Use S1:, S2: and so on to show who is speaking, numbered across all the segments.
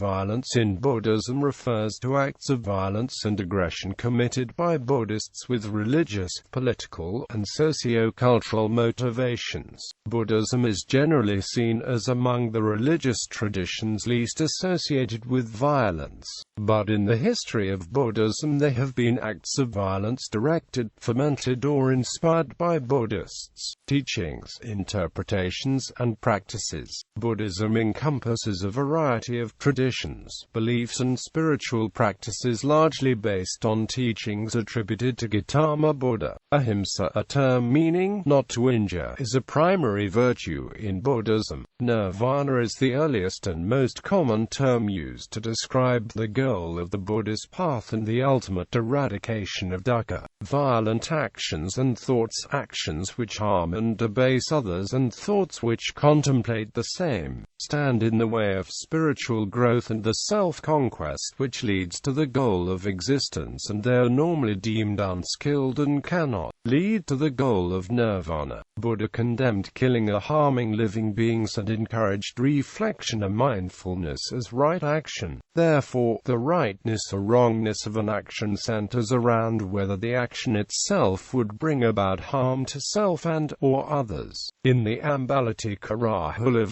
S1: violence in Buddhism refers to acts of violence and aggression committed by Buddhists with religious, political, and socio-cultural motivations. Buddhism is generally seen as among the religious traditions least associated with violence, but in the history of Buddhism there have been acts of violence directed, fomented or inspired by Buddhists' teachings, interpretations, and practices. Buddhism encompasses a variety of traditions, beliefs and spiritual practices largely based on teachings attributed to Gautama Buddha. Ahimsa, a term meaning not to injure, is a primary virtue in Buddhism. Nirvana is the earliest and most common term used to describe the goal of the Buddhist path and the ultimate eradication of dukkha. Violent actions and thoughts, actions which harm and debase others and thoughts which contemplate the same, stand in the way of spiritual growth and the self-conquest which leads to the goal of existence, and they are normally deemed unskilled and cannot lead to the goal of nirvana. Buddha condemned killing or harming living beings and encouraged reflection and mindfulness as right action. Therefore, the rightness or wrongness of an action centers around whether the action itself would bring about harm to self and/or others. In the Ambalattika Rahula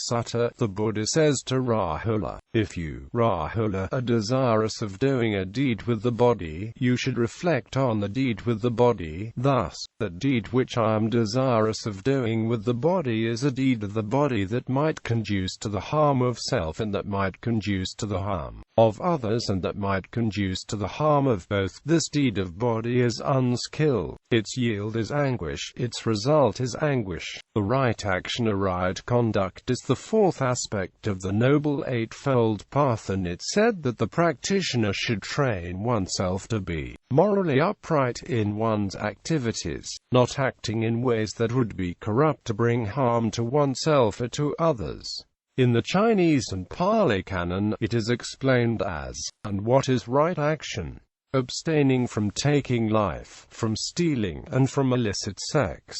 S1: Sutta, the Buddha says to Rahula, "If you, Rahula, are desirous of doing a deed with the body, you should reflect on the deed with the body. Thus, that deed which I am desirous of doing with the body is a deed of the body that might conduce to the harm of self and that might conduce to the harm of others and that might conduce to the harm of both. This deed of body is unskilled. Its yield is anguish, its result is anguish. The right action or right conduct is the fourth aspect of the Noble Eightfold Path, and it said that the practitioner should train oneself to be morally upright in one's activities, not acting in ways that would be corrupt to bring harm to oneself or to others." In the Chinese and Pali Canon, it is explained as, "And what is right action? Abstaining from taking life, from stealing, and from illicit sex.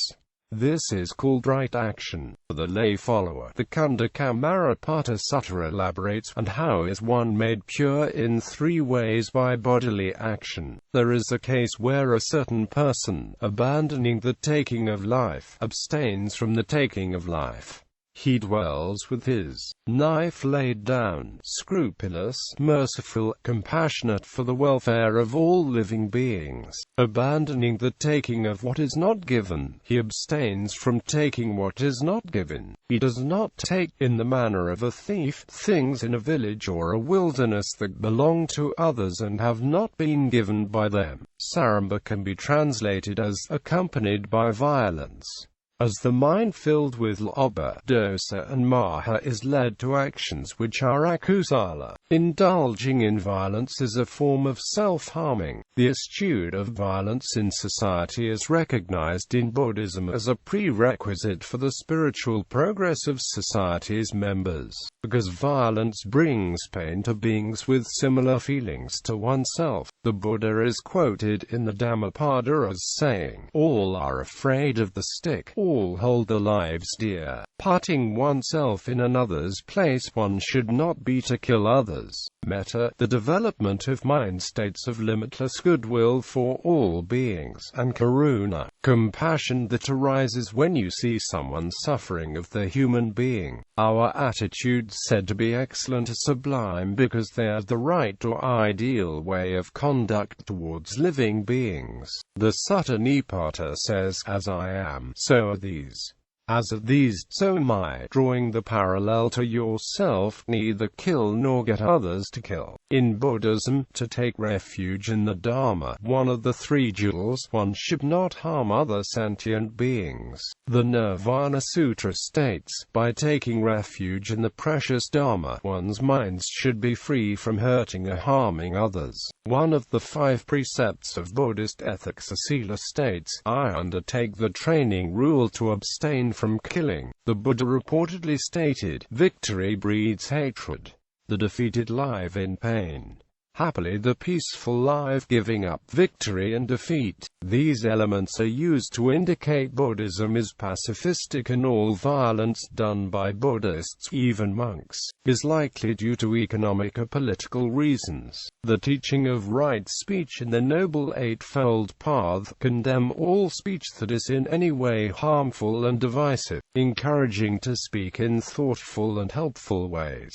S1: This is called right action." For the lay follower, the Kunda Kamarapata Sutta elaborates, "And how is one made pure in three ways by bodily action? There is a case where a certain person, abandoning the taking of life, abstains from the taking of life. He dwells with his knife laid down, scrupulous, merciful, compassionate for the welfare of all living beings. Abandoning the taking of what is not given, he abstains from taking what is not given. He does not take, in the manner of a thief, things in a village or a wilderness that belong to others and have not been given by them." Saramba can be translated as, accompanied by violence. As the mind filled with lobha, dosa and maha is led to actions which are akusala, indulging in violence is a form of self-harming. The eschewing of violence in society is recognized in Buddhism as a prerequisite for the spiritual progress of society's members, because violence brings pain to beings with similar feelings to oneself. The Buddha is quoted in the Dhammapada as saying, "All are afraid of the stick. All hold their lives dear. Putting oneself in another's place, one should not be to kill others." Metta, the development of mind states of limitless goodwill for all beings, and karuna, compassion that arises when you see someone suffering of the human being. Our attitudes said to be excellent are sublime because they are the right or ideal way of conduct towards living beings. The Sutta Nipata says, "As I am, so are these. As are these, so am I," drawing the parallel to yourself, neither kill nor get others to kill. In Buddhism, to take refuge in the Dharma, one of the three jewels, one should not harm other sentient beings. The Nirvana Sutra states, by taking refuge in the precious Dharma, one's mind should be free from hurting or harming others. One of the 5 precepts of Buddhist ethics, Asila, states, "I undertake the training rule to abstain from killing." The Buddha reportedly stated, "Victory breeds hatred. The defeated live in pain." happily the peaceful life, giving up victory and defeat. These elements are used to indicate Buddhism is pacifistic, and all violence done by Buddhists, even monks, is likely due to economic or political reasons. The teaching of right speech in the Noble Eightfold Path condemn all speech that is in any way harmful and divisive, encouraging to speak in thoughtful and helpful ways.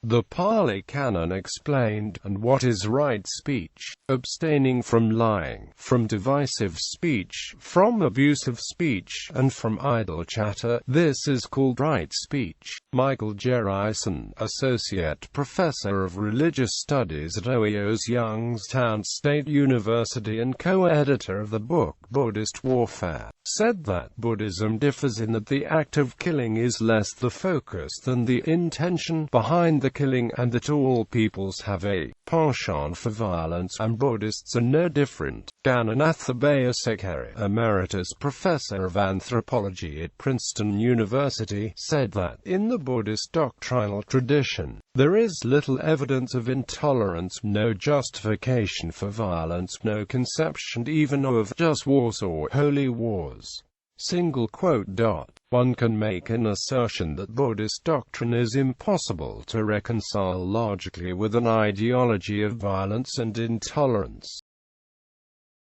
S1: The Pali Canon explained, and what is right speech? Abstaining from lying, from divisive speech, from abusive speech, and from idle chatter. This is called right speech. Michael Jerison, Associate Professor of Religious Studies at Ohio's Youngstown State University and co-editor of the book Buddhist Warfare, said that Buddhism differs in that the act of killing is less the focus than the intention behind the killing, and that all peoples have a penchant for violence, and Buddhists are no different. Gananatha Bayasekari, Emeritus Professor of Anthropology at Princeton University, said that, in the Buddhist doctrinal tradition, there is little evidence of intolerance, no justification for violence, no conception even of just wars or holy wars. One can make an assertion that Buddhist doctrine is impossible to reconcile logically with an ideology of violence and intolerance.